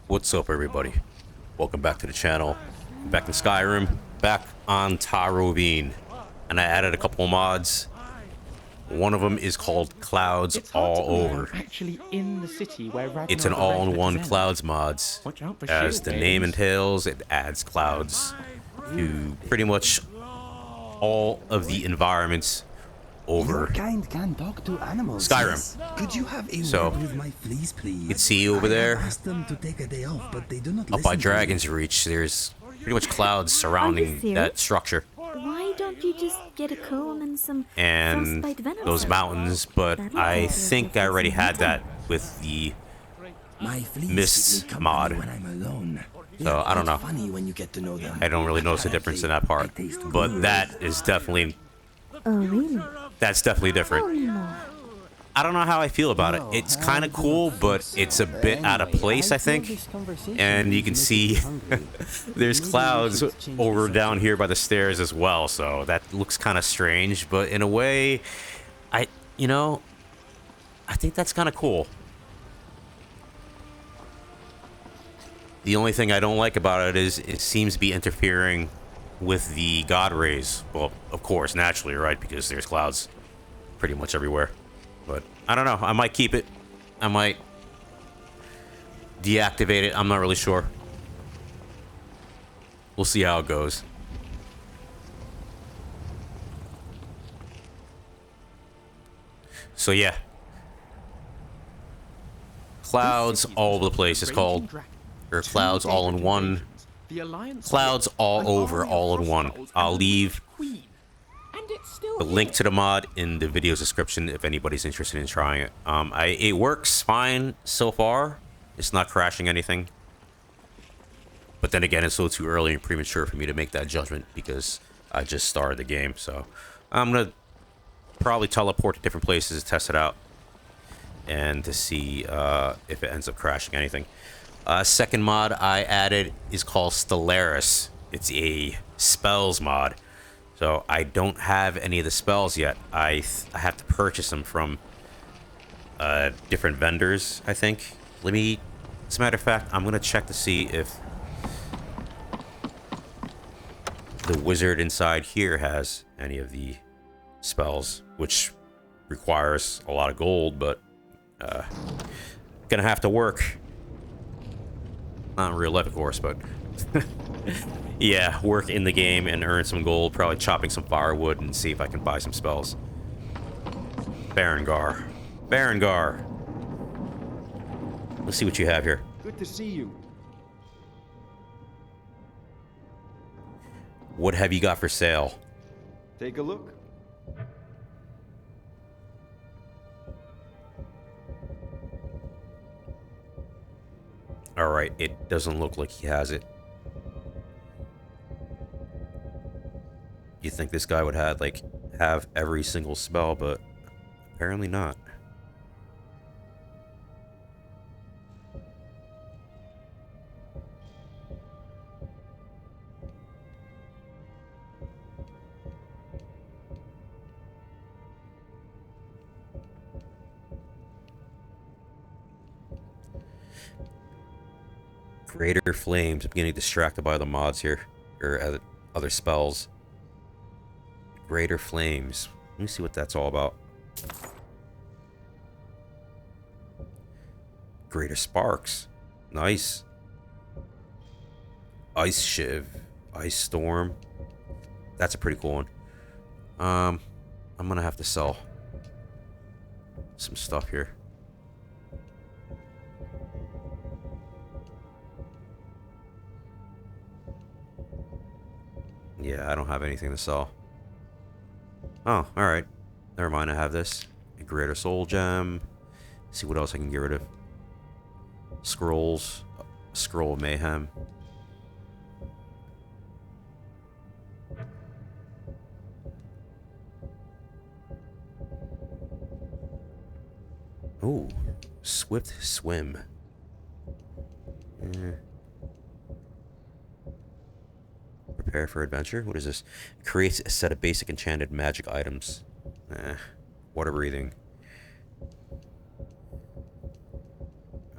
What's up, everybody? Welcome back to the channel. Back in Skyrim, back on Tarovine, and I added a couple of mods. One of them is called Clouds All-Over. Actually, in the city where It's an all-in-one Clouds mods. As the name entails, it adds clouds to pretty much all of the environments over kind can talk to animals. Skyrim. Yes. Could you have a So, word with my fleas, please? you can see over there, I asked them to take a day off, but they do not up by listen to me. Dragon's Reach, there's pretty much clouds surrounding that structure. Why don't you just get a comb and some And frostbite venom? those mountains, but I think I already had that with the My fleas Mists keep me mod. company when I'm alone. They So, are I don't quite know. Funny when you get to know them. I don't really notice a difference in that part, They taste but good. that is definitely, Oh, really? that's definitely Tell different. me more. I don't know how I feel about it. It's kind of cool, but it's a bit out of place, I think. And you can see there's clouds over down here by the stairs as well, so that looks kind of strange, but in a way, I think that's kind of cool. The only thing I don't like about it is it seems to be interfering with the god rays. Well, of course, naturally, right? Because there's clouds pretty much everywhere. But I don't know. I might keep it. I might deactivate it. I'm not really sure. We'll see how it goes. So yeah. Clouds all over the place. It's called, or Clouds all in one. Clouds all over, all in one. I'll leave the link to the mod in the video's description if anybody's interested in trying it. It works fine so far. It's not crashing anything. But then again, it's a little too early and premature for me to make that judgment because I just started the game. So I'm gonna probably teleport to different places to test it out and to see if it ends up crashing anything. Second mod I added is called Stellaris. It's a spells mod. So I don't have any of the spells yet. I have to purchase them from different vendors, I think. Let me, as a matter of fact, I'm gonna check to see if the wizard inside here has any of the spells, which requires a lot of gold, but gonna have to work. Not in real life, of course, but yeah, work in the game and earn some gold, probably chopping some firewood and see if I can buy some spells. Berengar. Berengar. Let's see what you have here. Good to see you. What have you got for sale? Take a look. Alright, it doesn't look like he has it. You think this guy would have every single spell, but apparently not. Greater Flames. I'm getting distracted by the mods here, or other spells. Greater Flames. Let me see what that's all about. Greater Sparks. Nice. Ice Shiv. Ice Storm. That's a pretty cool one. I'm gonna have to sell some stuff here. Yeah, I don't have anything to sell. Oh, alright. Never mind, I have this. A Greater Soul Gem. See what else I can get rid of. Scrolls. Scroll of Mayhem. Ooh. Swift Swim. Prepare for adventure. What is this? Creates a set of basic enchanted magic items. Water breathing.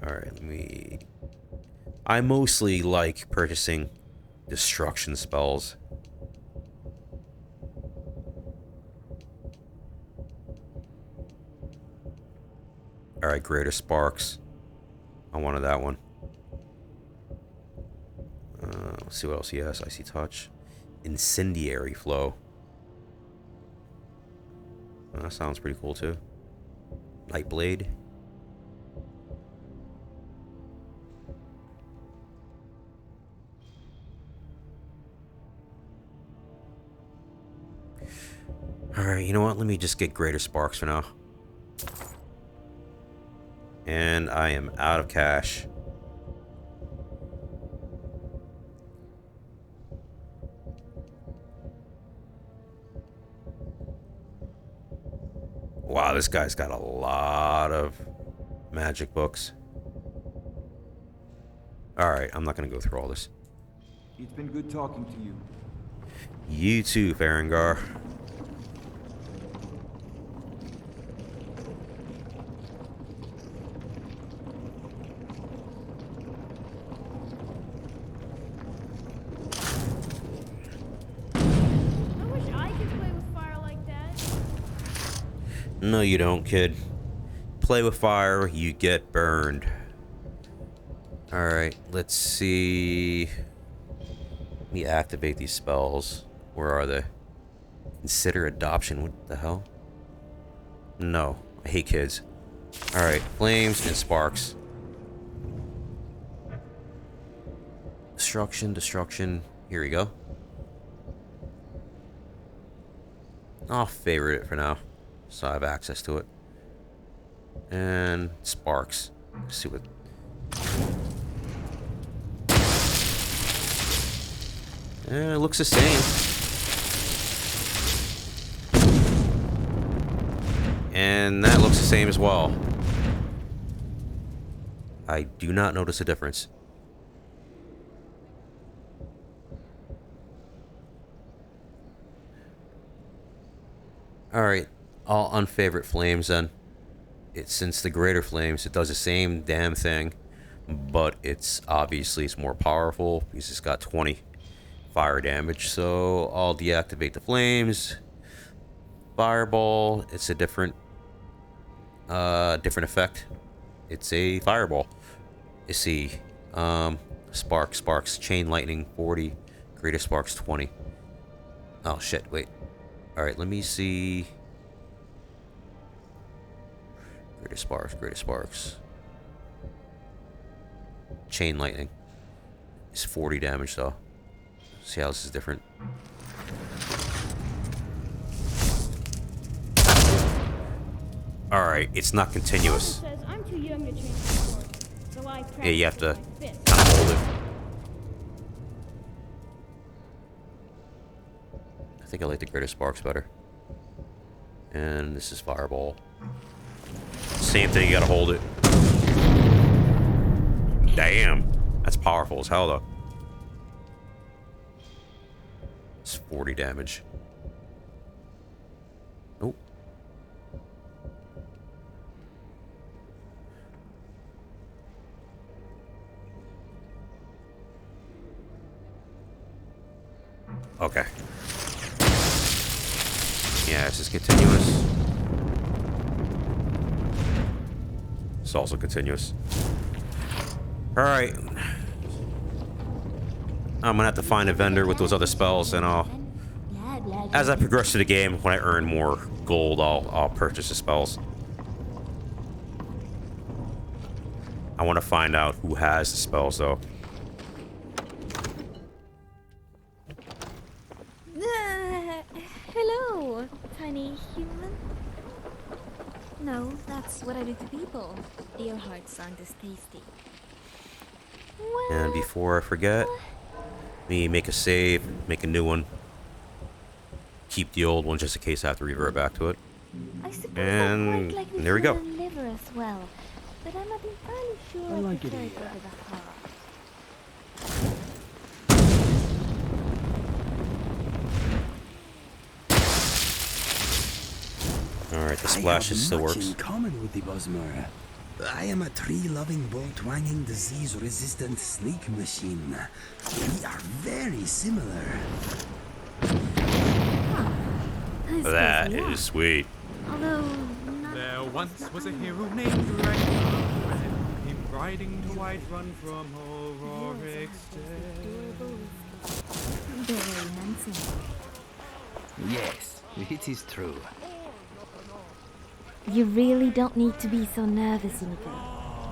Alright, let me I mostly like purchasing destruction spells. Alright, Greater Sparks. I wanted that one. Let's see what else he has. Icy Touch. Incendiary Flow. That sounds pretty cool too. Nightblade. Alright, you know what? Let me just get Greater Sparks for now. And I am out of cash. Wow, this guy's got a lot of magic books. Alright, I'm not going to go through all this. It's been good talking to you. You too, Farengar. No, you don't, kid. Play with fire, you get burned. Alright, let's see. Let me activate these spells. Where are they? Consider adoption. What the hell? No, I hate kids. Alright, flames and sparks. Destruction, destruction. Here we go. I'll favorite it for now, so I have access to it. And sparks. Let's see what. It looks the same. And that looks the same as well. I do not notice a difference. Alright, all unfavorite flames then. Since the greater flames, it does the same damn thing, but it's more more because it's got 20 fire damage. So I'll deactivate the flames. Fireball, it's a different effect. It's a fireball. You see, sparks, chain lightning 40, greater sparks 20. Oh shit, wait. Alright, let me see. Greater sparks. Chain lightning is 40 damage though. See how this is different. Alright, it's not continuous. Yeah, you have to kind of hold it. I think I like the greater sparks better. And this is fireball. Same thing, you gotta hold it. Damn, that's powerful as hell though. It's 40 damage. Nope. Okay. Yeah, this is continuous. It's also continuous. Alright. I'm gonna have to find a vendor with those other spells, and as I progress through the game, when I earn more gold, I'll purchase the spells. I want to find out who has the spells, though. Hello, tiny human. No, that's what I do to people. Your hearts aren't as tasty. Well, And before I forget, me make a save, make a new one. Keep the old one just in case I have to revert back to it. I suppose And there we go. Liver as well, but I'm not entirely sure I like it over the heart. Alright, the splashes still I have works. much in common with the Bosmer. I am a tree-loving, bolt-wanging, disease-resistant snake machine. We are very similar. I suppose That we are. is sweet. Although, not There once was a hero named Ragnar, when he came riding to Whiterun from Auroric's very handsome. Yes, it is true. You really don't need to be so nervous, Nico.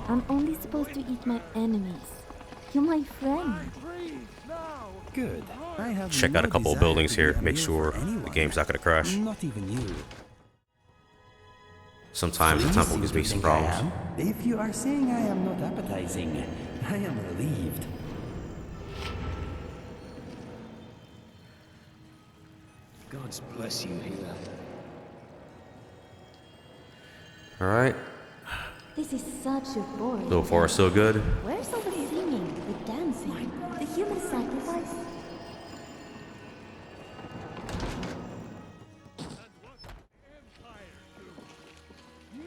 I'm only supposed to eat my enemies. You're my friend. Good. I have Check no out a couple of desire buildings to be here. a Make meal sure for the anyone. game's not gonna crash. Not even you. Sometimes the temple gives me some problems. If you are saying I am not appetizing, I am relieved. God's bless you, Hila. Alright. This is such a bore. So far, so good. Where's all the singing, the dancing, the human sacrifice?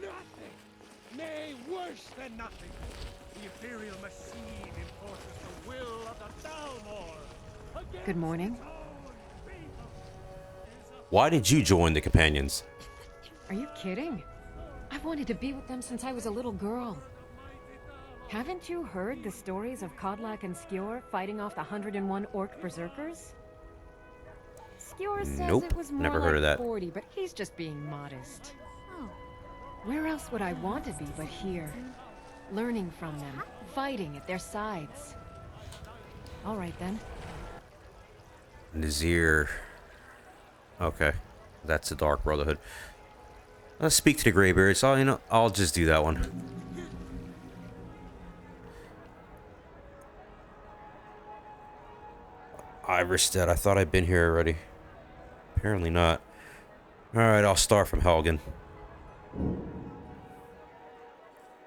Nothing! Nay, worse than nothing! The Imperial machine enforces the will of the Thalmor! Good morning. Why did you join the companions? Are you kidding? I've wanted to be with them since I was a little girl. Haven't you heard the stories of Kodlak and Skjor fighting off the 101 orc berserkers? Skjor says Nope, it was more never like heard of that. 40, but he's just being modest. Oh, Where else would I want to be but here? Learning from them, fighting at their sides. All right then. Nazir. Okay. That's the Dark Brotherhood. Let's speak to the Greybeards. I'll just do that one. Iverstead. I thought I'd been here already. Apparently not. Alright, I'll start from Helgen.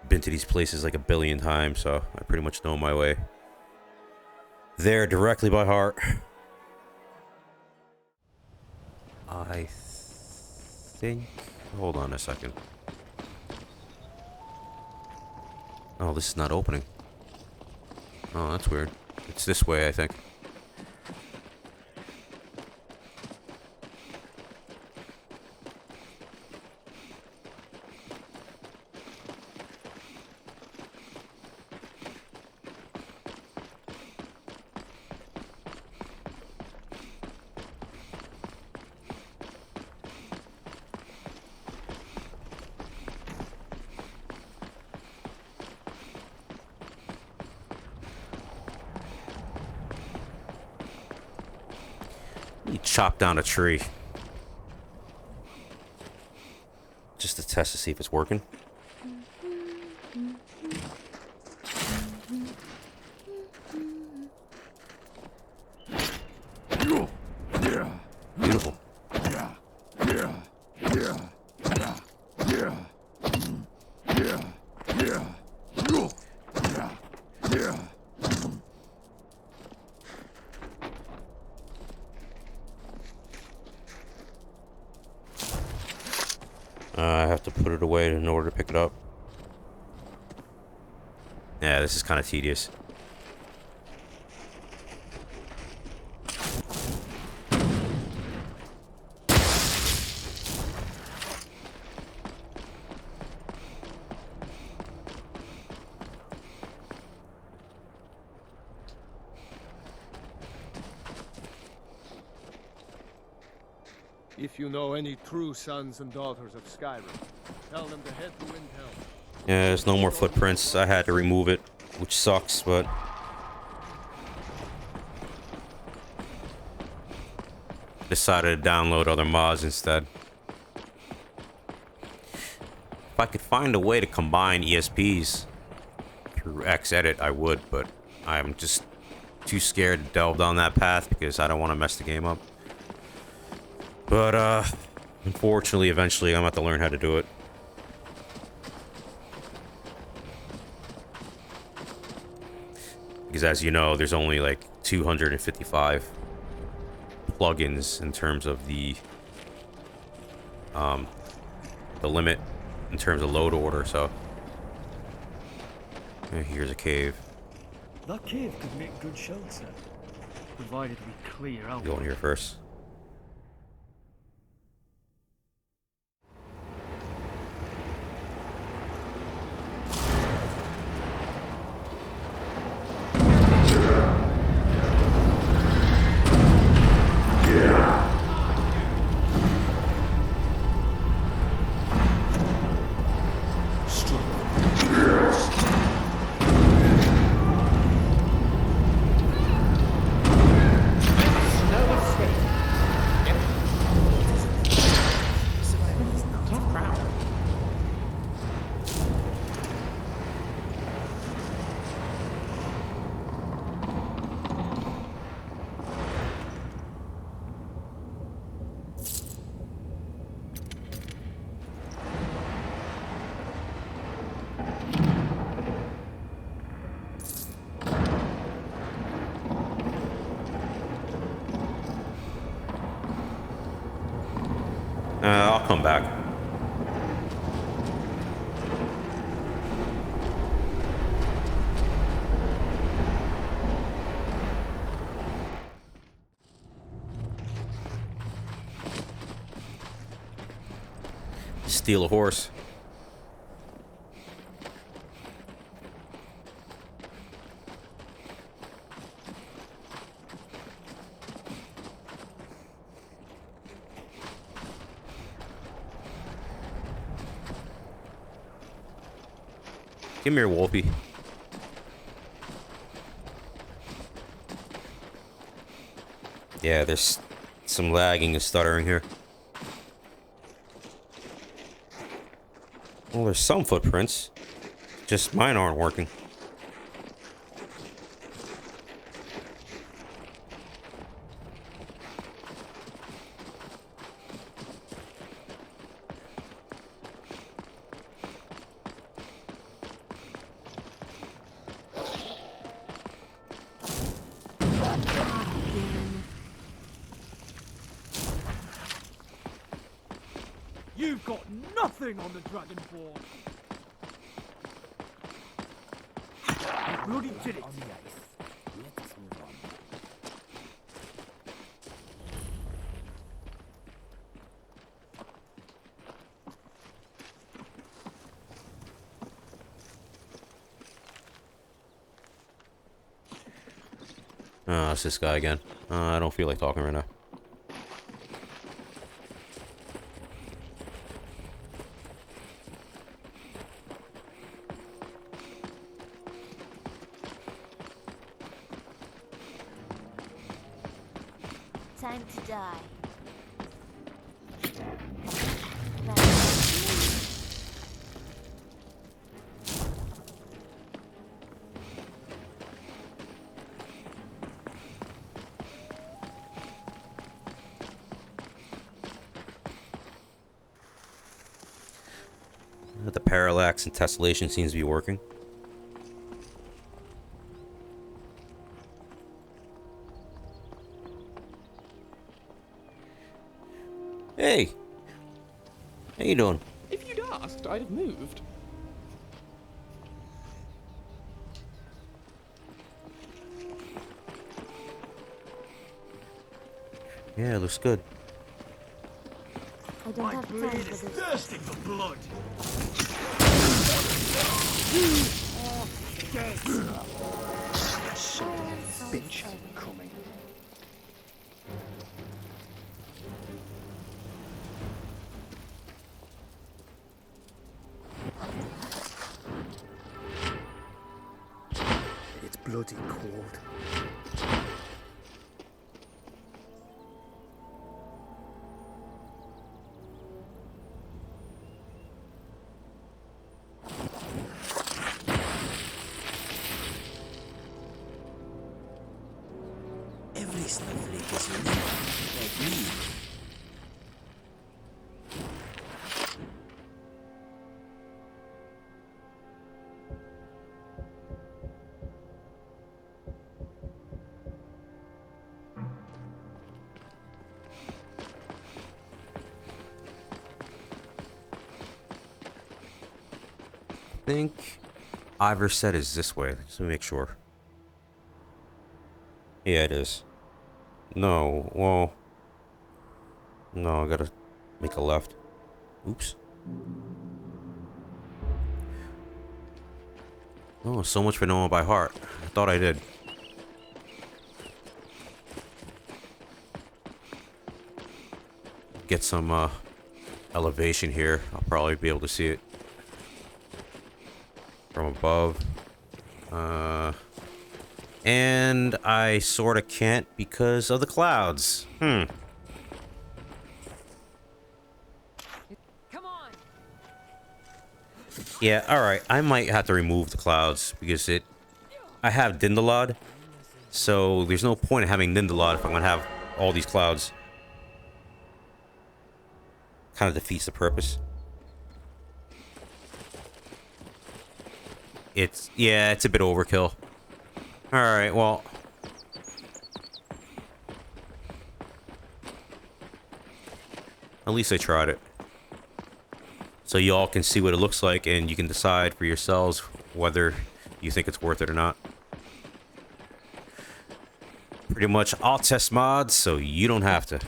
Been to these places like a billion times, so I pretty much know my way there directly by heart. I think... Hold on a second. Oh, this is not opening. Oh, that's weird. It's this way, I think. You chop down a tree. Just to test to see if it's working. Beautiful. I have to put it away in order to pick it up. Yeah, this is kind of tedious. If you know any true sons and daughters of Skyrim, tell them to head to Windhelm. Yeah, there's no more footprints. I had to remove it, which sucks, but... decided to download other mods instead. If I could find a way to combine ESPs through Xedit, I would, but I'm just too scared to delve down that path because I don't want to mess the game up. But, unfortunately, eventually I'm going to have to learn how to do it. Because as you know, there's only like 255 plugins in terms of the limit in terms of load order, so Here's a cave. That cave could make good shelter, provided we clear out. Go in here first. I'll come back. Steal a horse. Give me your Wolfie. Yeah, there's some lagging and stuttering here. Well, there's some footprints. Just mine aren't working. You've got nothing on the Dragonborn. You bloody did it. Oh, it's this guy again. I don't feel like talking right now. Time to die. The parallax and tessellation seems to be working. Hey! How you doing? If you'd asked, I'd have moved. Yeah, it looks good. I don't have time for this. Thirsting for blood. Bitch coming. It's bloody cold. Every snowflake is unique, like me. I think Ivor said is this way. Just let me make sure. Yeah, it is. No, well... No, I gotta make a left. Oops. Oh, so much for knowing by heart. I thought I did. Get some elevation here. I'll probably be able to see it from above. And I sort of can't because of the clouds. Come on. Yeah, alright. I might have to remove the clouds because I have Dindalod. So there's no point in having Dindalod if I'm going to have all these clouds. Kind of defeats the purpose. It's a bit overkill. Alright, well. At least I tried it. So you all can see what it looks like and you can decide for yourselves whether you think it's worth it or not. Pretty much I'll test mods so you don't have to.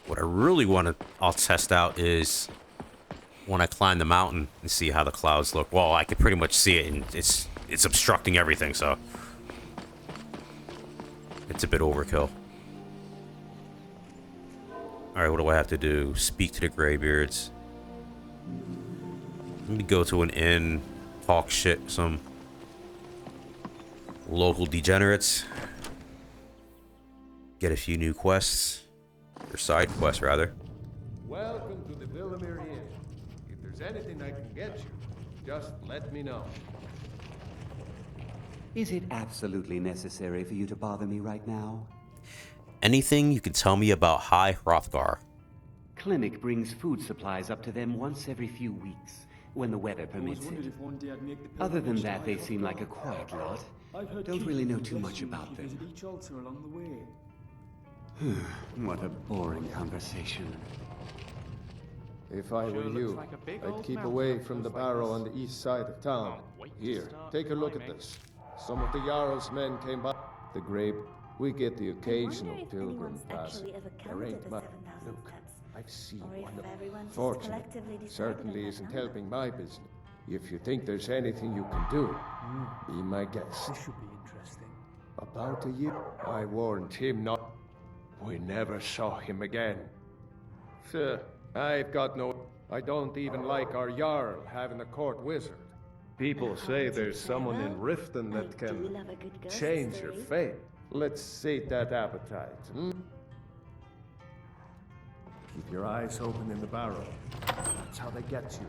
What I really I'll test out is when I climb the mountain and see how the clouds look. Well, I can pretty much see it and it's obstructing everything, so it's a bit overkill. Alright, what do I have to do? Speak to the Greybeards. Let me go to an inn, talk shit, some local degenerates. Get a few new quests. Or side quests, rather. Welcome to the Villamere Inn. If there's anything I can get you, just let me know. Is it absolutely necessary for you to bother me right now? Anything you can tell me about High Hrothgar? Clinic brings food supplies up to them once every few weeks, when the weather permits it. Other than that, they seem like a quiet lot. Don't really know too much about them. What a boring conversation. If I were you, I'd keep away from the barrow on the east side of town. Here, take a look at this. Some of the Jarl's men came by. The grape, we get the occasional pilgrim passing. There ain't much. Look, I've seen one of them. Fortunately, certainly isn't helping my business. If you think there's anything you can do, be my guest. This should be interesting. About a year, I warned him not. We never saw him again. Sir, I've got no... I don't even like our Jarl having a court wizard. People say there's someone in Riften that can change your fate. Let's sate that appetite, Keep your eyes open in the barrow. That's how they get you.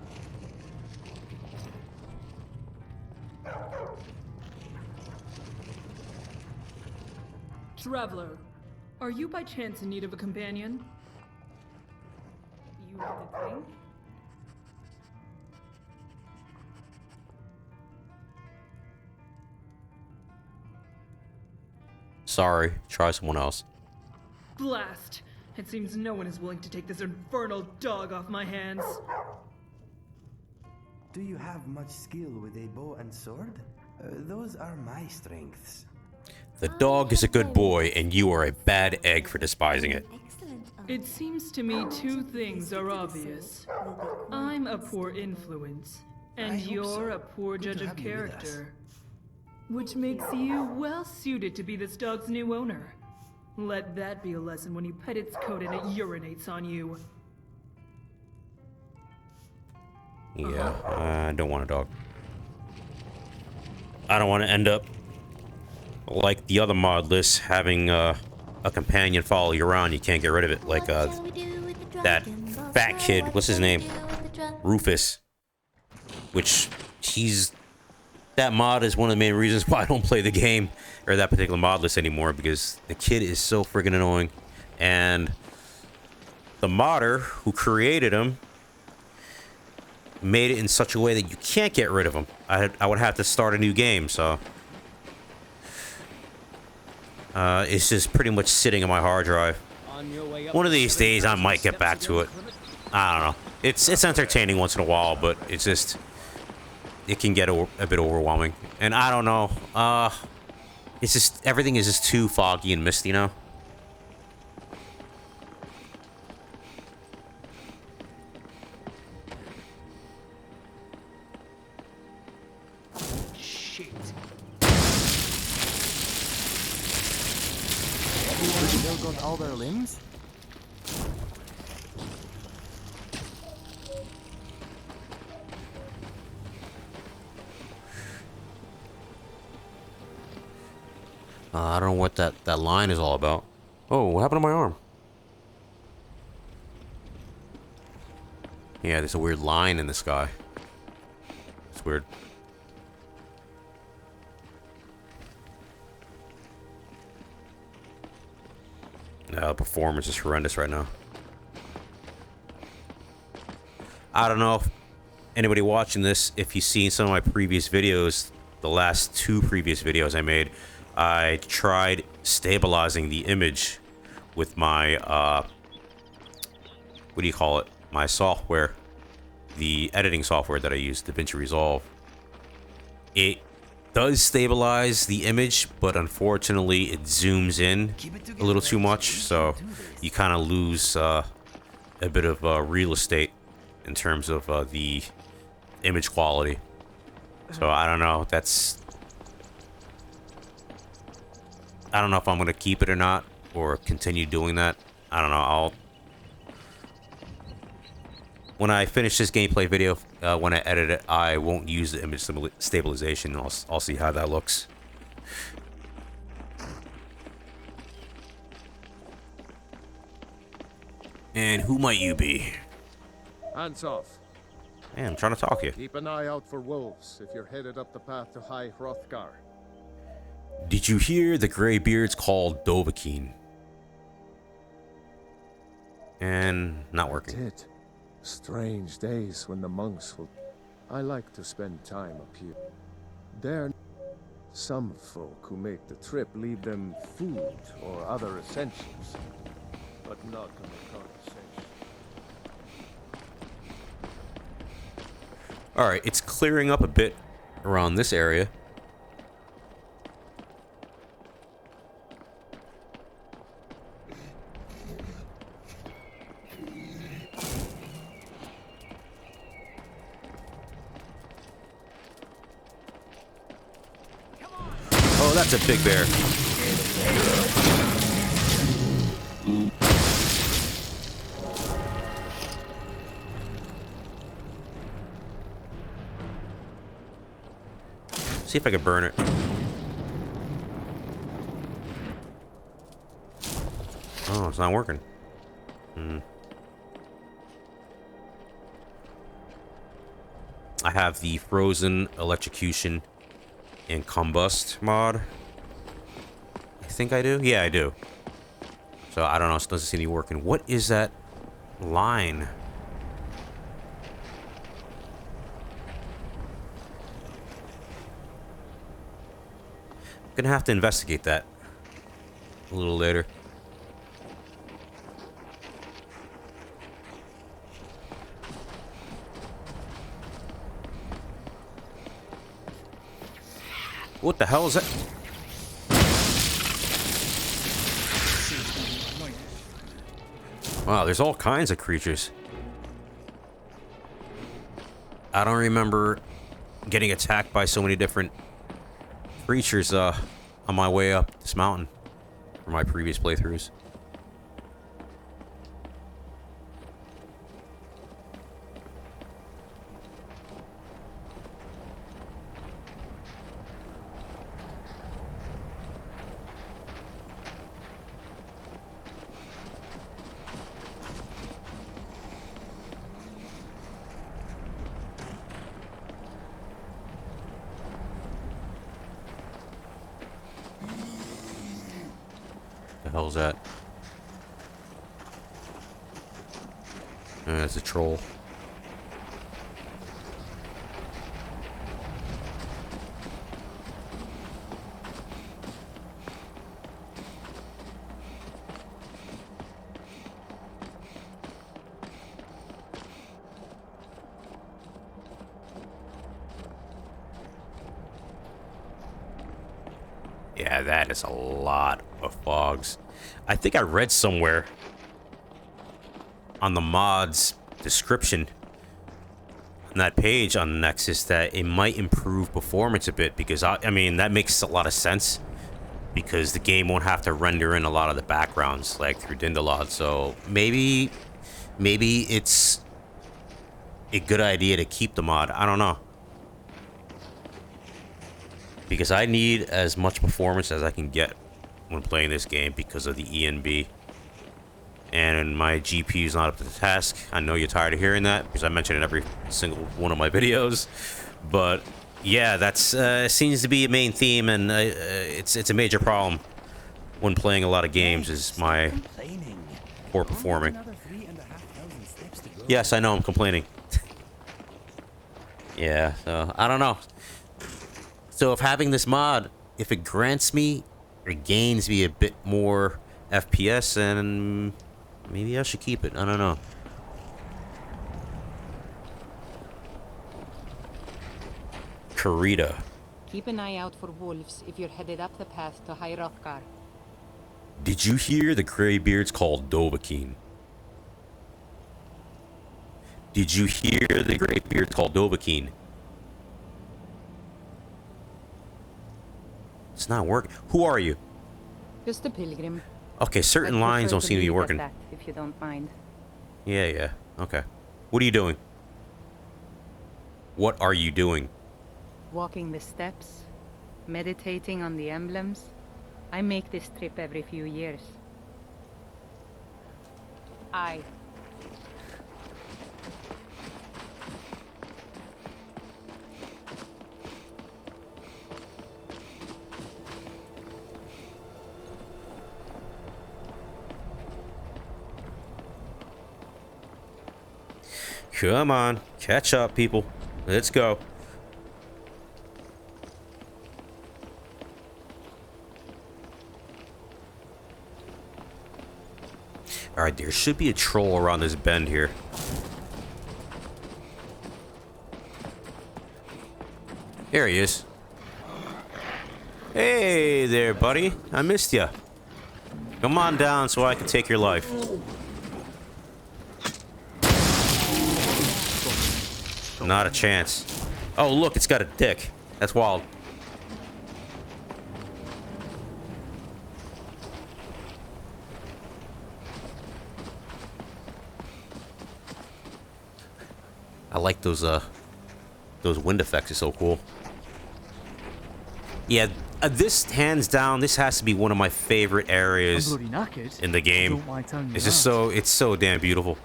Traveler, are you by chance in need of a companion? You have the thing? Sorry, try someone else. Blast! It seems no one is willing to take this infernal dog off my hands. Do you have much skill with a bow and sword? Those are my strengths. The dog is a good boy, and you are a bad egg for despising it. It seems to me two things are obvious. I'm a poor influence, and you're a poor judge of character. Which makes you well suited to be this dog's new owner. Let that be a lesson when you pet its coat and it urinates on you. Yeah, I don't want a dog. I don't want to end up like the other mod list, having a companion follow you around. You can't get rid of it. Like that fat kid. What's his name? Rufus. Which that mod is one of the main reasons why I don't play the game or that particular mod list anymore, because the kid is so friggin' annoying. And the modder who created him made it in such a way that you can't get rid of him. I would have to start a new game, so it's just pretty much sitting on my hard drive. One of these days, I might get back to it. I don't know. It's entertaining once in a while, but it's just it can get a bit overwhelming. And I don't know. It's just everything is just too foggy and misty now. Shit. Still got all their limbs? I don't know what that line is all about. Oh, what happened to my arm? Yeah, there's a weird line in the sky. It's weird. The performance is horrendous right now. I don't know if anybody watching this, if you've seen some of my previous videos, the last 2 previous videos I made, I tried stabilizing the image with my, what do you call it? My software, the editing software that I use, DaVinci Resolve. It does stabilize the image, but unfortunately it zooms in a little too much, so you kind of lose a bit of real estate in terms of the image quality. So I don't know. I don't know if I'm gonna keep it or not, or continue doing that. I don't know. When I finish this gameplay video, when I edit it, I won't use the image stabilization. I'll see how that looks. And who might you be? Hands off. Man, I'm trying to talk to you. Keep an eye out for wolves if you're headed up the path to High Hrothgar. Did you hear the Greybeards called Dovahkiin? And not working. Did. Strange days when the monks will... I like to spend time up here. There, some folk who make the trip leave them food or other essentials, but not in the conversation. Alright, it's clearing up a bit around this area. Oh, that's a big bear. See if I can burn it. Oh, it's not working. I have the frozen electrocution and combust mod. I think I do. Yeah, I do. So I don't know. It doesn't seem to be working. What is that line? Gonna have to investigate that a little later. What the hell is that? Wow, there's all kinds of creatures. I don't remember getting attacked by so many different creatures on my way up this mountain from my previous playthroughs. The hell's that? It's a troll. Yeah, that is a lot of fogs. I think I read somewhere on the mod's description on that page on Nexus that it might improve performance a bit, because I mean, that makes a lot of sense, because the game won't have to render in a lot of the backgrounds like through Dindalod. So maybe it's a good idea to keep the mod. I don't know, because I need as much performance as I can get when playing this game because of the ENB. And my GPU is not up to the task. I know you're tired of hearing that, because I mention it in every single one of my videos. But yeah, that's seems to be a main theme, and it's a major problem when playing a lot of games, is my poor performing. Yes, I know I'm complaining. Yeah, so I don't know. So if having this mod, if it grants me or gains me a bit more FPS, then maybe I should keep it. I don't know. Karita. Keep an eye out for wolves if you're headed up the path to High Hrothgar. Did you hear the Greybeards called Dovahkiin? Did you hear the Greybeards called Dovahkiin? It's not working. Who are you? Just a pilgrim. Okay, certain lines don't seem to be working. That, if you don't mind. Yeah. Okay. What are you doing? What are you doing? Walking the steps, meditating on the emblems. I make this trip every few years. Come on, catch up, people. Let's go. Alright, there should be a troll around this bend here. There he is. Hey there, buddy. I missed ya. Come on down so I can take your life. Not a chance. Oh, look, it's got a dick. That's wild. I like those wind effects. Are so cool. Yeah, this hands down, this has to be one of my favorite areas in the game. It's just it's so damn beautiful.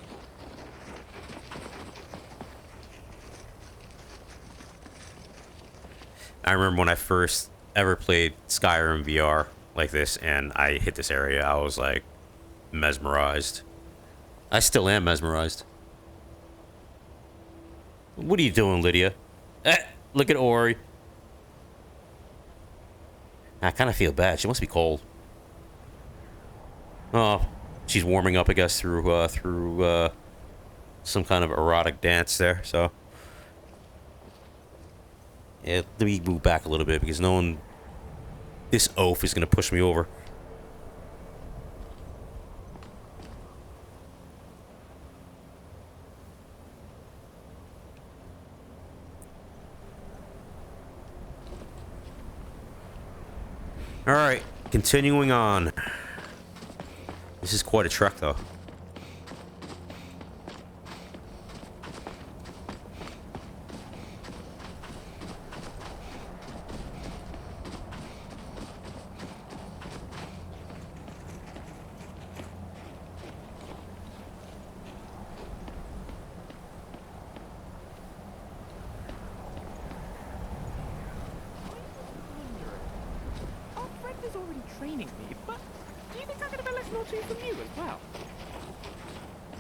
I remember when I first ever played Skyrim VR like this, and I hit this area, I was like mesmerized. I still am mesmerized. What are you doing, Lydia? Look at Ori. I kind of feel bad. She must be cold. Oh, she's warming up, I guess, through some kind of erotic dance there. So, yeah, let me move back a little bit because this oaf is gonna push me over. Alright, continuing on. This is quite a trek, though.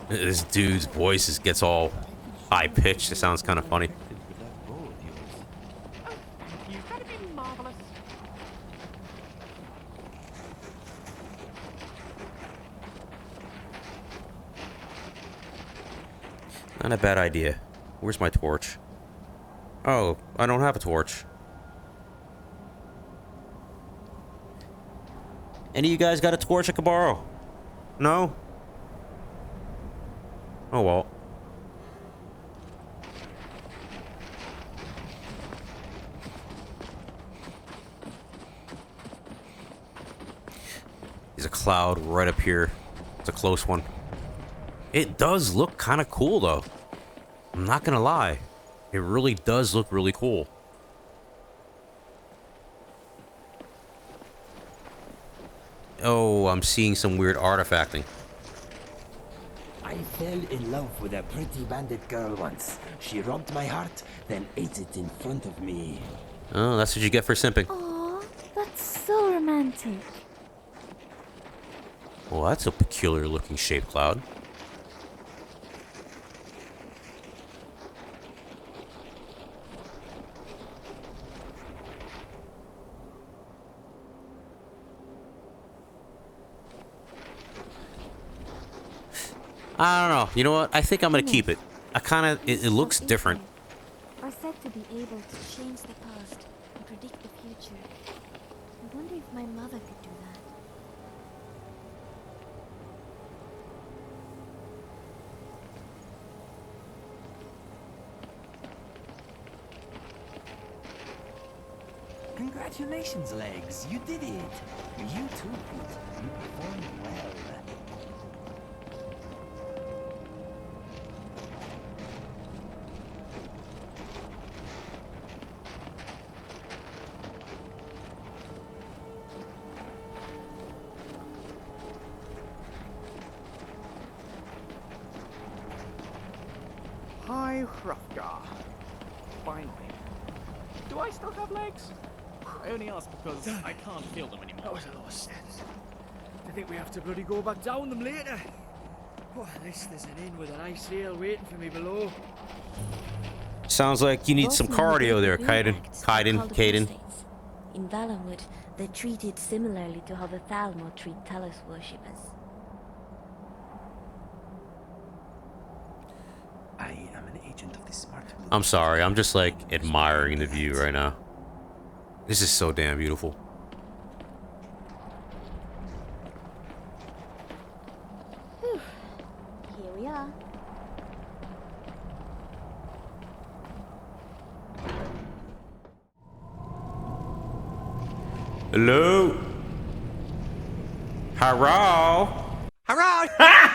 This dude's voice gets all high pitched. It sounds kind of funny. Not a bad idea. Where's my torch? Oh, I don't have a torch. Any of you guys got a torch I could borrow? No? Oh well. There's a cloud right up here. It's a close one. It does look kind of cool though. I'm not gonna lie. It really does look really cool. Oh, I'm seeing some weird artifacting. I fell in love with a pretty bandit girl once. She robbed my heart, then ate it in front of me. Oh, that's what you get for simping. Aw, that's so romantic. Well, that's a peculiar looking shaped cloud. I don't know. You know what? I think I'm gonna keep it. It looks different. Are said to be able to change the past and predict the future. I wonder if my mother could do that. Congratulations, Legs. You did it. You too, Pete. You performed well. Hi, Hrothgar. Finally. Do I still have legs? I only ask because I can't feel them anymore. That was a lot of sense. I think we have to bloody go back down them later. Oh, at least there's an inn with a nice sail waiting for me below. Sounds like you need some cardio there, Kaiden. In Valenwood, they're treated similarly to how the Thalmor treat Talos worshippers. I am an agent of the smart. I'm sorry, I'm just like admiring the view right now. This is so damn beautiful. Whew. Here we are. Hello? Hello? Hurrah!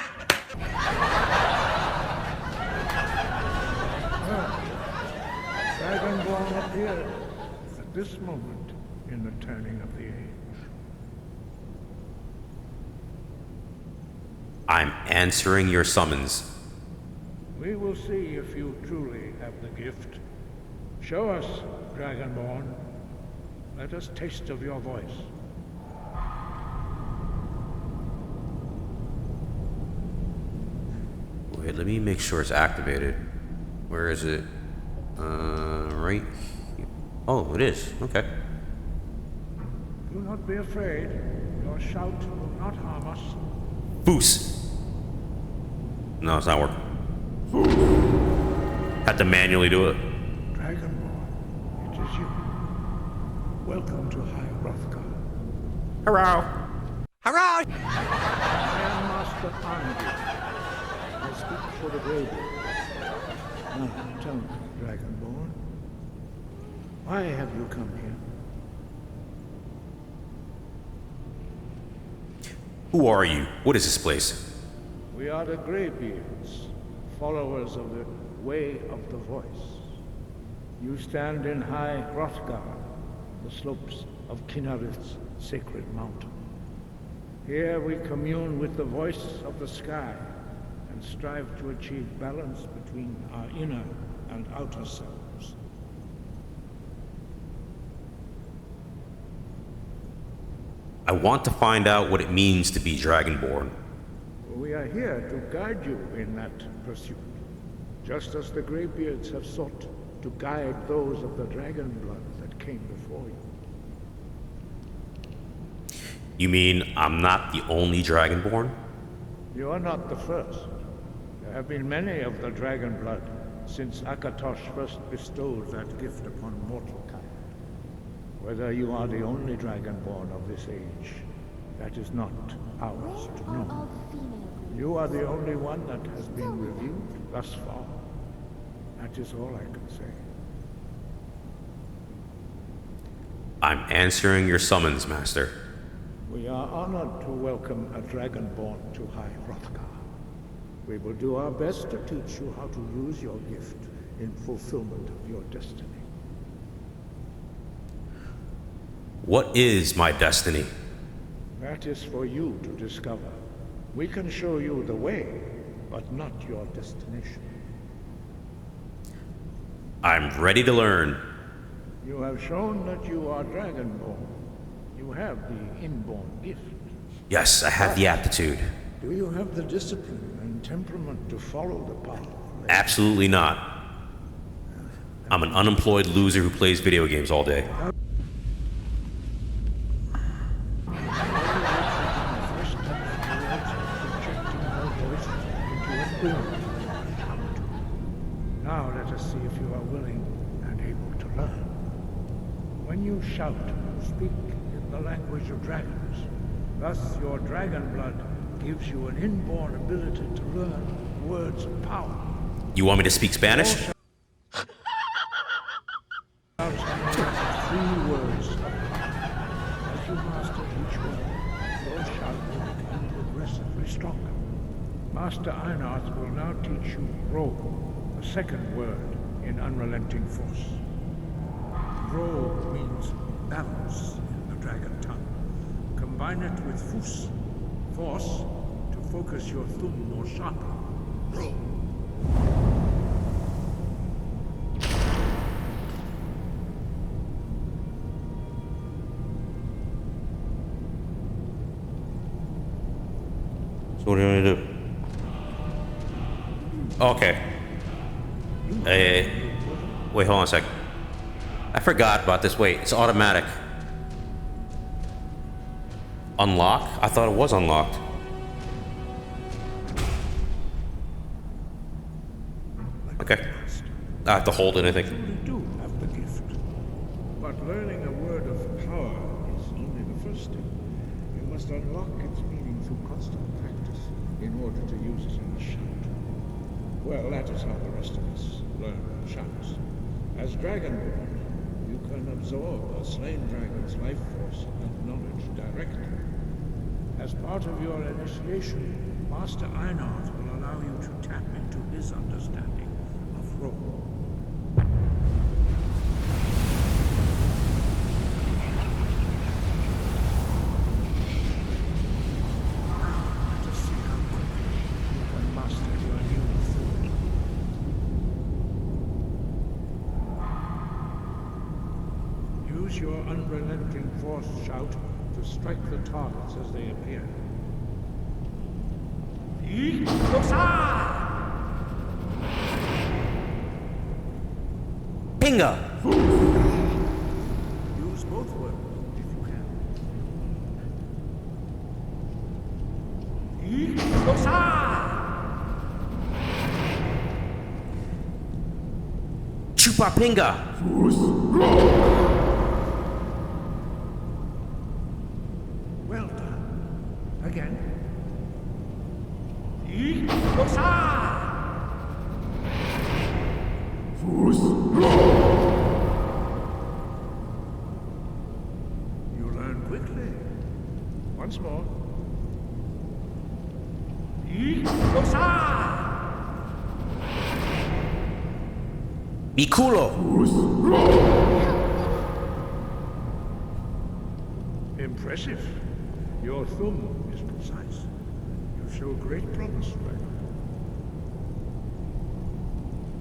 Dragonborn appeared at this moment in the turning of the age. I'm answering your summons. We will see if you truly have the gift. Show us, Dragonborn. Let us taste of your voice. Wait, let me make sure it's activated. Where is it? Right here. Oh, it is. Okay. Do not be afraid. Your shout will not harm us. Boost. No, it's not working. Had to manually do it. Dragonborn, it is you. Welcome to High Hrothgar. Hello. Hurrah! I am Master Arnby. I speak for the Greybeards. Now, tell me, Dragonborn, why have you come here? Who are you? What is this place? We are the Greybeards, followers of the Way of the Voice. You stand in High Hrothgar, the slopes of Kinarith's sacred mountain. Here we commune with the voice of the sky and strive to achieve balance between our inner and outer selves. I want to find out what it means to be Dragonborn. We are here to guide you in that pursuit, just as the Greybeards have sought to guide those of the dragon blood that came before you. You mean I'm not the only Dragonborn? You are not the first. There have been many of the dragon blood since Akatosh first bestowed that gift upon mortal kind. Whether you are the only Dragonborn of this age That is not ours to know. You are the only one that has been revealed thus far. That is all I can say. I'm answering your summons, Master. We are honored to welcome a Dragonborn to High Hrothgar. We will do our best to teach you how to use your gift in fulfillment of your destiny. What is my destiny? That is for you to discover. We can show you the way, but not your destination. I'm ready to learn. You have shown that you are Dragonborn. You have the inborn gift. Yes, I have the aptitude. Do you have the discipline and temperament to follow the path? Absolutely not. I'm an unemployed loser who plays video games all day. Now let us see if you are willing and able to learn. When you shout, speak in the language of dragons. Thus your dragon blood gives you an inborn ability to learn words of power. You want me to speak Spanish? 3 words of power. As you master each word, your shout will become progressively stronger. Master Einarth will now teach you Ro, the second word in unrelenting force. Ro means balance in the dragon tongue. Combine it with Fus, force, to focus your thumb more sharply. Ro. So what do you want to do? Okay. Wait, hold on a sec. I forgot about this. Wait, it's automatic. Unlock? I thought it was unlocked. Okay. I have to hold it, I think. You do have the gift. But learning a word of power is only the first step. You must unlock its meaning through constant practice in order to use it in a shout. Well, that is how the rest of us learn shouts. As Dragonborn, you can absorb a slain dragon's life force and knowledge directly. As part of your initiation, Master Einarth will allow you to tap into his understanding of Ro. To see how quickly you can master your new thing. Use your unrelenting force shout to strike the targets as they appear. Pinga! Use both words if you can. Chupa Pinga! Well done. Again. You learn quickly. Once more. Mi culo! Impressive. Your thumb is precise. You show great promise, Dragon.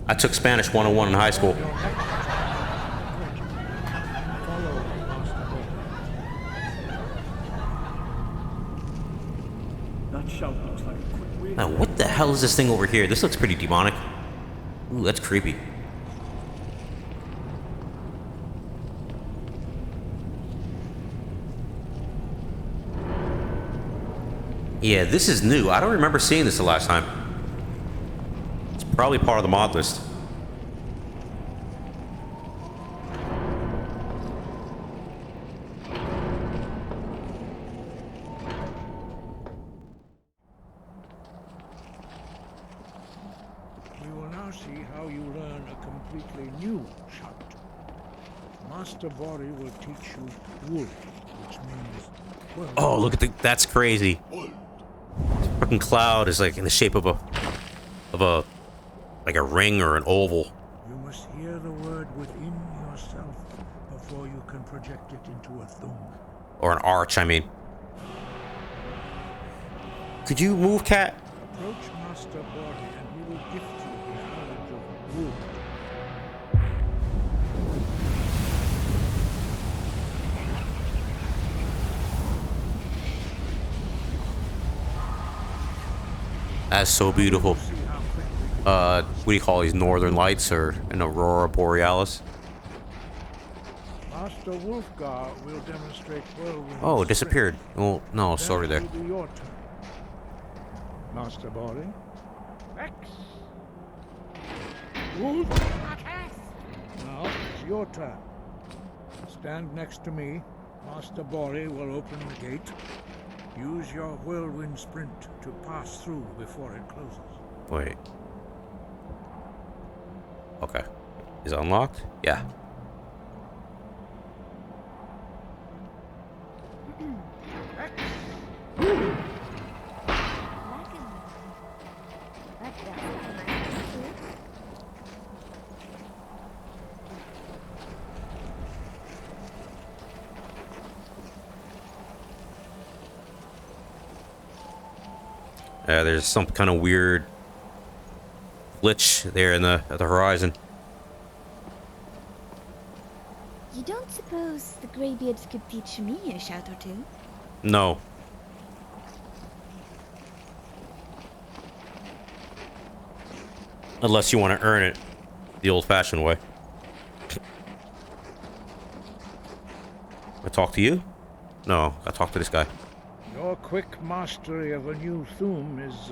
I took Spanish 101 in high school. That shout looks like a quick way. Now, what the hell is this thing over here? This looks pretty demonic. Ooh, that's creepy. Yeah, this is new. I don't remember seeing this the last time. It's probably part of the mod list. see how you learn a completely new shout. Master Bori will teach you wood, which means... Well, Oh, look at that's crazy. Fucking cloud is like in the shape of a like a ring or an oval. You must hear the word within yourself before you can project it into a thum. Or an arch, I mean. Could you move, cat? Approach Master Bori and he will gift you his knowledge of wood. That's so beautiful. What do you call these northern lights or an aurora borealis? Master Wolfgar will demonstrate whirlwind. Oh, it disappeared. Oh, no, sorry there. Then it will be your turn. Master Bori. X. Wolf. Now it's your turn. Stand next to me. Master Bori will open the gate. Use your whirlwind sprint to pass through before it closes. Wait. Okay. Is it unlocked? Yeah. There's some kind of weird glitch there in at the horizon. You don't suppose the Greybeards could teach me a shout or two? No. Unless you want to earn it the old-fashioned way. I talk to you? No, I talk to this guy. Your quick mastery of a new thum is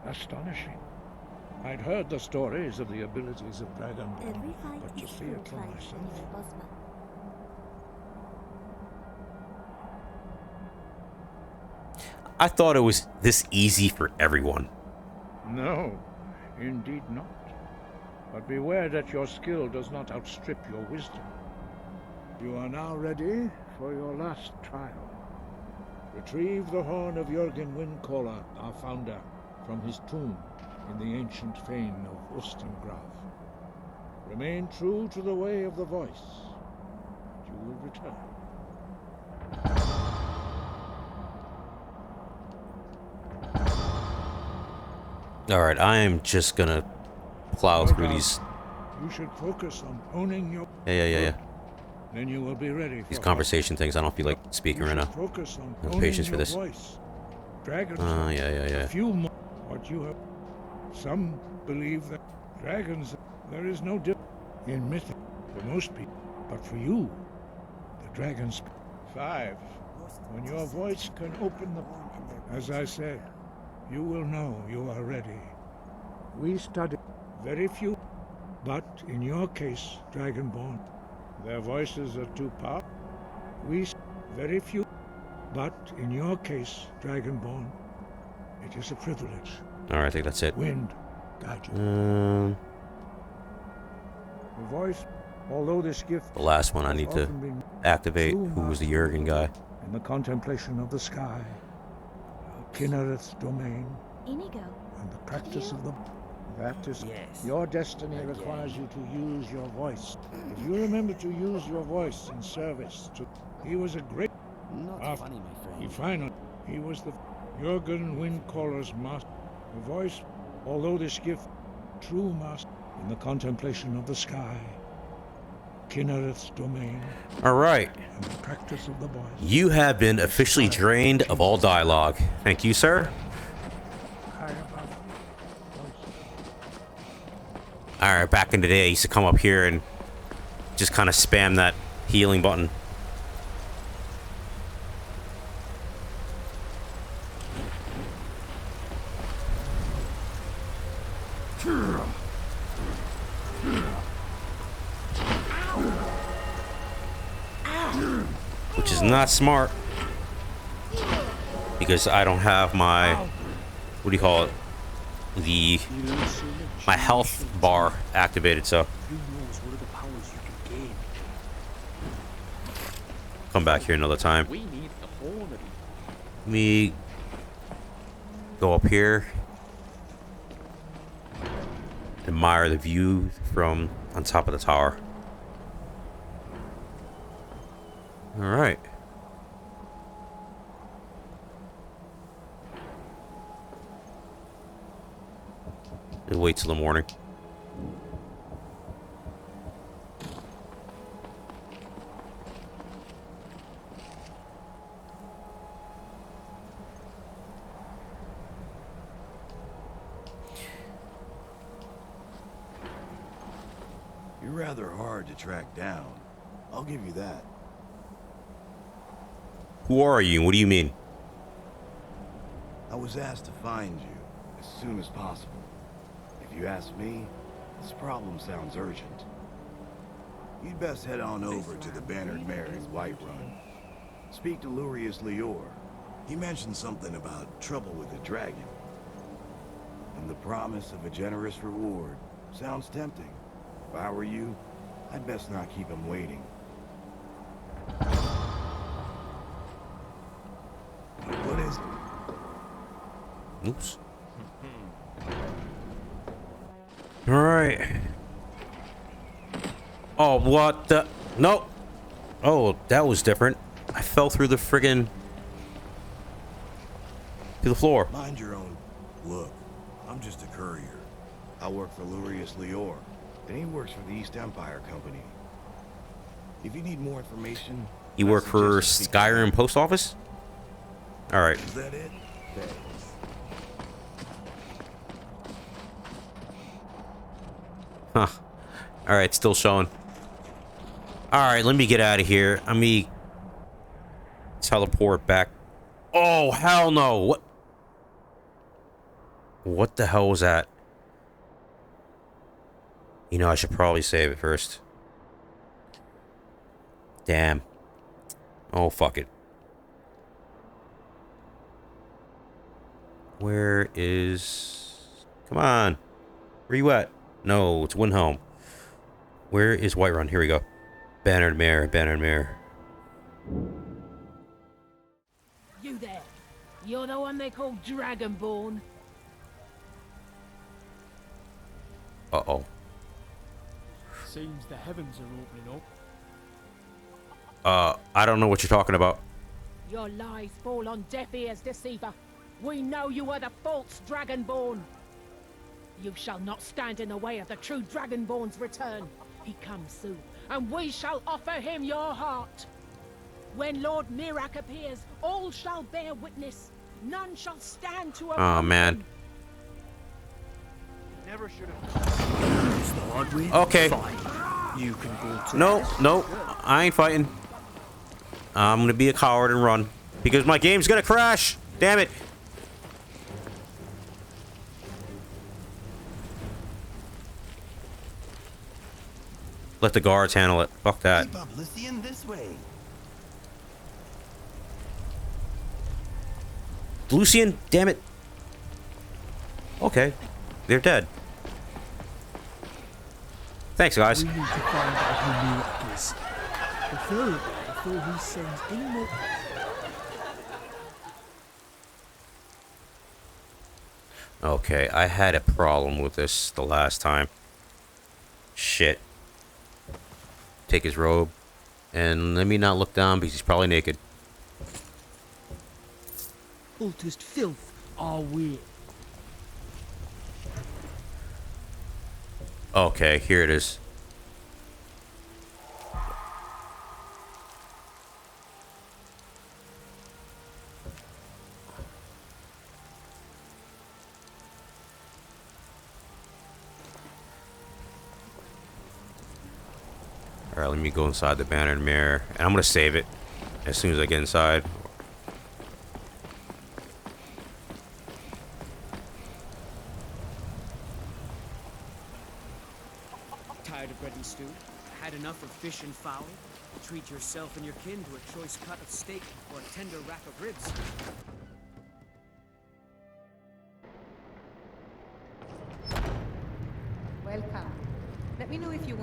astonishing. I'd heard the stories of the abilities of Dragonborn, but to see it for myself. I thought it was this easy for everyone. No, indeed not. But beware that your skill does not outstrip your wisdom. You are now ready for your last trial. Retrieve the horn of Jürgen Windcaller, our founder, from his tomb in the ancient fane of Ustengrav. Remain true to the way of the voice, and you will return. Alright, I am just gonna plow through these. You should focus on honing your... Yeah. Then you will be ready for These conversation things, I don't feel like speaking right now. Focus on No patience for this. Dragons. Yeah. A few more. What you have. Some believe that dragons. There is no difference in myth for most people, but for you, the dragons. 5. When your voice can open the. As I said, you will know you are ready. We study very few, but in your case, Dragonborn. Their voices are too powerful. We very few, but in your case, Dragonborn, it is a privilege. Alright, I think that's it. Wind, guide you. The voice, although this gift. The last one I need to activate. Who was the Jürgen guy? In the contemplation of the sky, Kinnereth's domain, Inigo. And the practice of the. That is your destiny requires you to use your voice. If you remember to use your voice in service to... He was a great... Not funny, my He friend. he was the Jürgen Windcaller's master. The voice, although this gift, true master, in the contemplation of the sky, Kinnereth's domain. Alright. And the practice of the voice. You have been officially drained of all dialogue. Thank you, sir. Alright, back in the day, I used to come up here and just kind of spam that healing button. Which is not smart. Because I don't have my... What do you call it? my health bar activated, so come back here another time. Let me go up here. Admire the view from on top of the tower. All right. We'll wait till the morning. You're rather hard to track down. I'll give you that. Who are you? What do you mean? I was asked to find you as soon as possible. If you ask me, this problem sounds urgent. You'd best head on over to the Bannered Mare in Whiterun. Speak to Lurius Lior. He mentioned something about trouble with a dragon. And the promise of a generous reward sounds tempting. If I were you, I'd best not keep him waiting. What is it? Oops. Alright. Oh, what the? No. Oh, that was different. I fell through the friggin' to the floor. Mind your own. Look, I'm just a courier. I work for Lurius Lior, and he works for the East Empire Company. If you need more information... You work for Skyrim Post Office? Alright. Is that it? Thanks. Huh. Alright, still showing. Alright, let me get out of here. Let me teleport back. Oh, hell no. What? What the hell was that? You know, I should probably save it first. Damn. Oh, fuck it. Where is... Come on. Where you at? No, it's Windhelm. Where is Whiterun? Here we go. Bannered Mare, Bannered Mare. You there. You're the one they call Dragonborn. Uh-oh. Seems the heavens are opening up. I don't know what you're talking about. Your lies fall on deaf ears, deceiver. We know you are the false Dragonborn. You shall not stand in the way of the true Dragonborn's return. He comes soon, and we shall offer him your heart. When Lord Mirak appears, all shall bear witness. None shall stand to oppose Oh, man. him. Never should have. Okay. You can go to No, I ain't fighting. I'm gonna be a coward and run. Because my game's gonna crash! Damn it! Let the guards handle it. Fuck that. Keep up, Lycian, this way. Lucian, damn it. Okay. They're dead. Thanks, guys. We need to find out who Mirak is. Before he sends any more... Okay, I had a problem with this the last time. Shit. Take his robe. And let me not look down because he's probably naked. Cultist filth our way. Okay, here it is. Alright, let me go inside the Bannered Mare. And I'm gonna save it as soon as I get inside. Tired of bread and stew? Had enough of fish and fowl? Treat yourself and your kin to a choice cut of steak or a tender rack of ribs.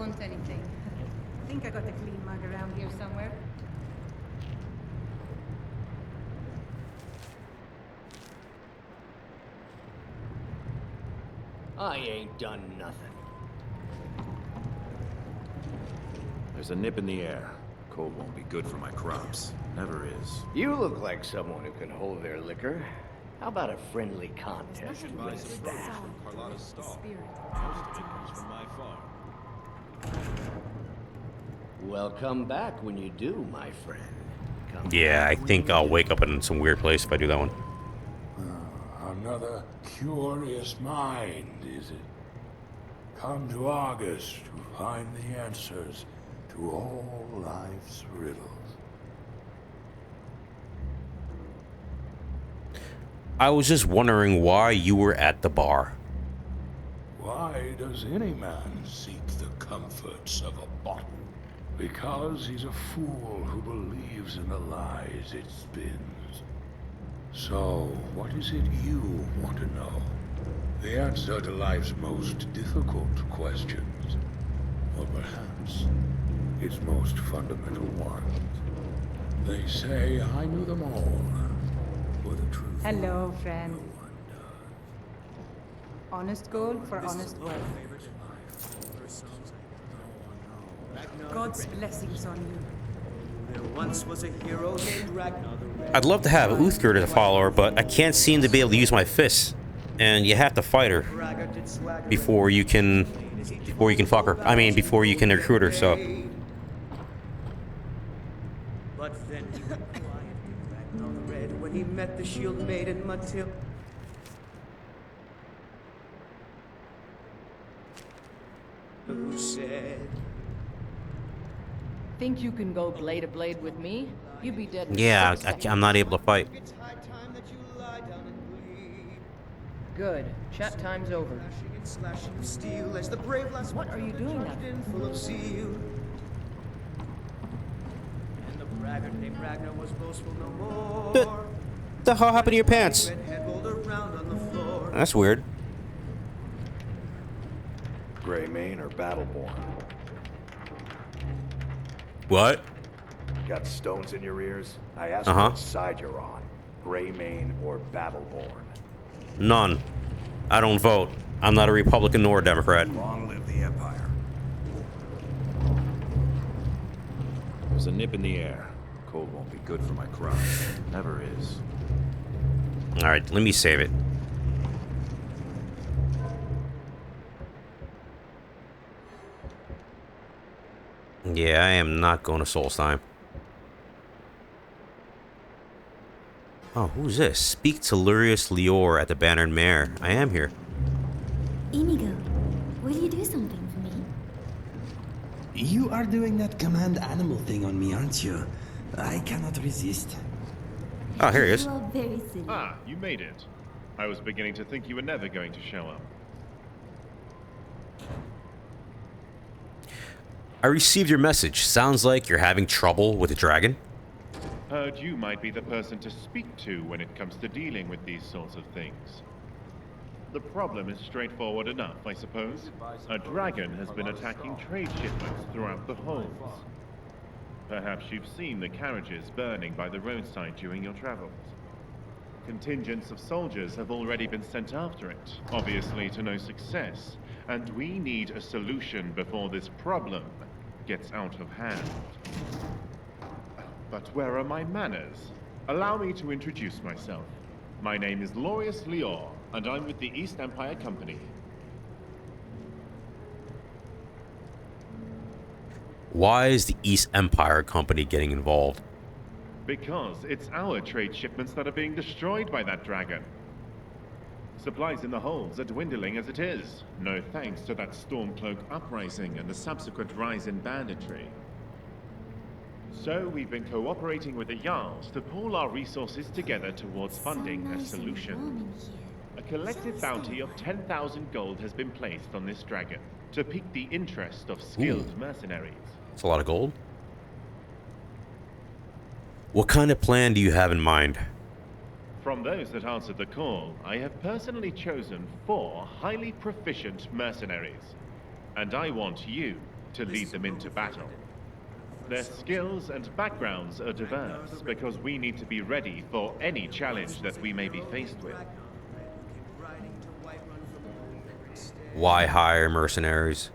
want anything. I think I got a clean mug around here somewhere. I ain't done nothing. There's a nip in the air. Cold won't be good for my crops. Never is. You look like someone who can hold their liquor. How about a friendly contest to win a staff? Well, come back when you do, my friend. Yeah, I think I'll wake up in some weird place if I do that one. Another curious mind, is it? Come to August to find the answers to all life's riddles. I was just wondering why you were at the bar. Why does any man seek the comforts of a bottle? Because he's a fool who believes in the lies it spins. So, what is it you want to know? The answer to life's most difficult questions. Or perhaps its most fundamental ones. They say I knew them all. For the truth. Hello, friend. Honest gold for honest work. God's blessings on you. There once was a hero named Ragnar the Red. I'd love to have Uthgerd as a follower, but I can't seem to be able to use my fists. And you have to fight her before you can fuck her. I mean, before you can recruit her, so. But then he went quiet with Ragnar the Red when he met the shield maiden Matilda. Who said, think you can go blade to blade with me? You'd be dead. Yeah, I'm not able to fight. Good. Chat time's over. What are you doing now? Full of zeal. And the braggart named Ragnar was boastful no more. The hell happened to your pants? That's weird. Greymane or Battleborn? What? Got stones in your ears? I asked what side you're on. Greymane or Battleborn? None. I don't vote. I'm not a Republican nor a Democrat. Long live the Empire. There's a nip in the air. Cold won't be good for my crops. Never is. Alright, let me save it. Yeah, I am not going to Solstheim. Oh, who's this? Speak to Lurius Lior at the Bannered Mare. I am here. Inigo, will you do something for me? You are doing that command animal thing on me, aren't you? I cannot resist. Oh, here he is. You are very silly. Ah, you made it. I was beginning to think you were never going to show up. I received your message. Sounds like you're having trouble with the dragon. Heard you might be the person to speak to when it comes to dealing with these sorts of things. The problem is straightforward enough, I suppose. A dragon has been attacking trade shipments throughout the holds. Perhaps you've seen the carriages burning by the roadside during your travels. Contingents of soldiers have already been sent after it, obviously to no success, and we need a solution before this problem gets out of hand. But where are my manners? Allow me to introduce myself. My name is Lurius Lior, and I'm with the East Empire Company. Why is the East Empire Company getting involved? Because it's our trade shipments that are being destroyed by that dragon. Supplies in the holds are dwindling as it is, no thanks to that Stormcloak uprising and the subsequent rise in banditry. So we've been cooperating with the Jarls to pool our resources together towards funding a solution. A collective bounty of 10,000 gold has been placed on this dragon to pique the interest of skilled mercenaries. That's a lot of gold. What kind of plan do you have in mind? From those that answered the call, I have personally chosen 4 highly proficient mercenaries. And I want you to lead them into battle. Their skills and backgrounds are diverse because we need to be ready for any challenge that we may be faced with. Why hire mercenaries?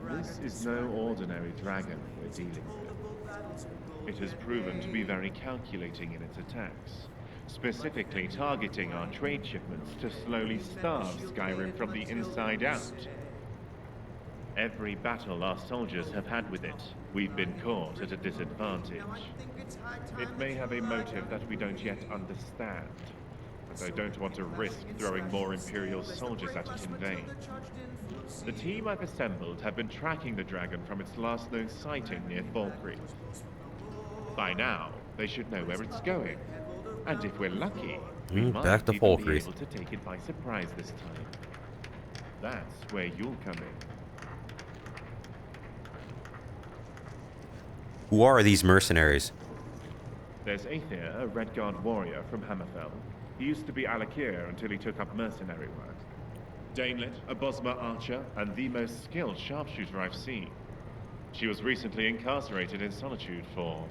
This is no ordinary dragon we're dealing with. It has proven to be very calculating in its attacks, specifically targeting our trade shipments to slowly starve Skyrim from the inside out. Every battle our soldiers have had with it, we've been caught at a disadvantage. It may have a motive that we don't yet understand, but I don't want to risk throwing more Imperial soldiers at it in vain. The team I've assembled have been tracking the dragon from its last known sighting near Falkreath. By now, they should know where it's going. And if we're lucky, we might back to even be Falkreath. able to take it by surprise this time. That's where you'll come in. Who are these mercenaries? There's Aether, a Red Guard warrior from Hammerfell. He used to be Alakir until he took up mercenary work. Danelit, a Bosmer archer, and the most skilled sharpshooter I've seen. She was recently incarcerated in solitude for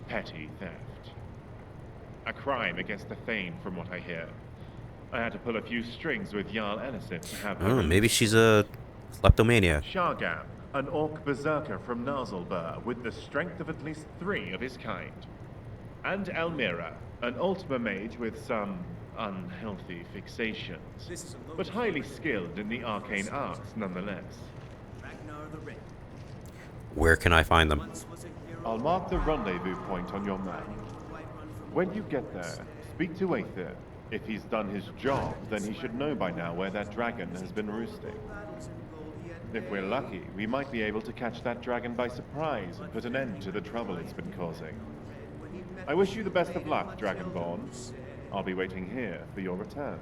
petty theft. A crime against the Thane, from what I hear. I had to pull a few strings with Jarl Ellison to have her. Oh, maybe she's a kleptomaniac. Shargam, an orc berserker from Narzelbur with the strength of at least 3 of his kind. And Elmira, an Ultima mage with some unhealthy fixations, but highly skilled in the arcane arts nonetheless. Where can I find them? I'll mark the rendezvous point on your map. When you get there, speak to Aether. If he's done his job, then he should know by now where that dragon has been roosting. If we're lucky, we might be able to catch that dragon by surprise and put an end to the trouble it's been causing. I wish you the best of luck, Dragonborn. I'll be waiting here for your return.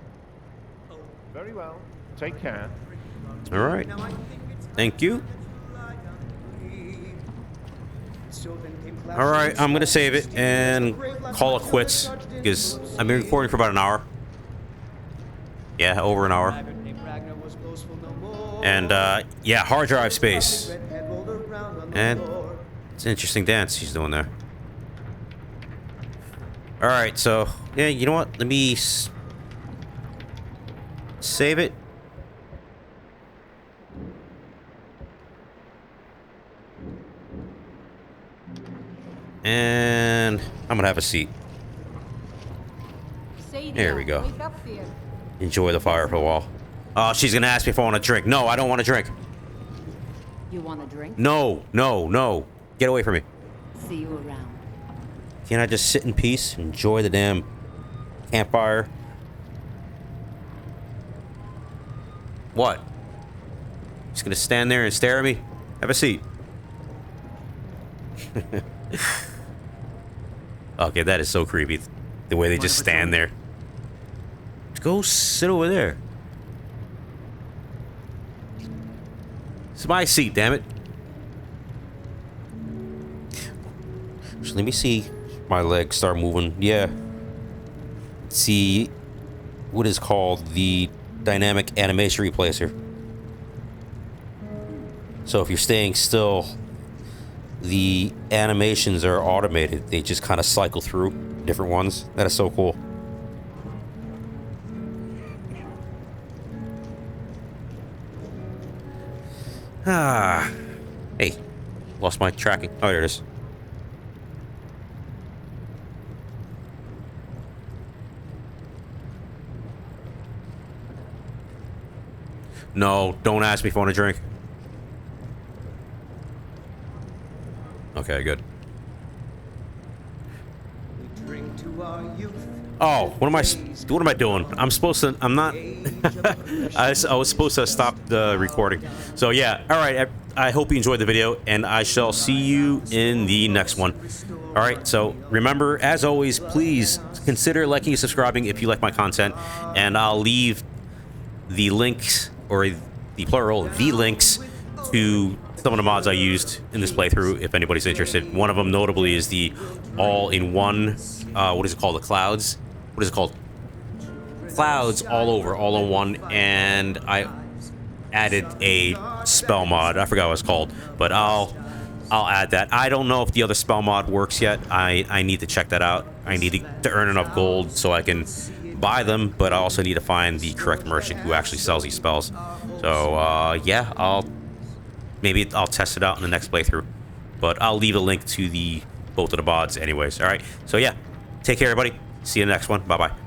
Very well. Take care. All right. Thank you. All right, I'm gonna save it and call it quits because I've been recording for about an hour. Yeah, over an hour. And yeah, hard drive space. And it's an interesting dance she's doing there. All right, so yeah, you know what? Let me save it. And I'm gonna have a seat. There we go. Enjoy the fire for a while. Oh, she's gonna ask me if I want a drink. No, I don't want a drink. You want a drink? No, no, no. Get away from me. See you around. Can't I just sit in peace, enjoy the damn campfire? What? Just gonna stand there and stare at me? Have a seat. Okay, that is so creepy. The way they just stand there. Go sit over there. It's my seat, damn it. So let me see my legs start moving. Yeah. See what is called the dynamic animation replacer. So if you're staying still, the animations are automated. They just kind of cycle through different ones. That is so cool. Ah. Hey. Lost my tracking. Oh, there it is. No, don't ask me if I want a drink. Okay, good. Oh, what am I doing? I'm supposed to, I'm not, I was supposed to stop the recording. So yeah, all right, I hope you enjoyed the video, and I shall see you in the next one. All right, so remember, as always, please consider liking and subscribing if you like my content, and I'll leave the links, or the plural, the links to some of the mods I used in this playthrough if anybody's interested. One of them notably is the all-in-one, what is it called, the Clouds? What is it called? Clouds All Over, all in one, and added a spell mod. I forgot what it's called, but I'll add that. I don't know if the other spell mod works yet. I need to check that out. I need to earn enough gold so I can buy them, but I also need to find the correct merchant who actually sells these spells. So yeah, maybe I'll test it out in the next playthrough, but I'll leave a link to both of the mods anyways. All right, so yeah, take care everybody, see you in the next one. Bye bye.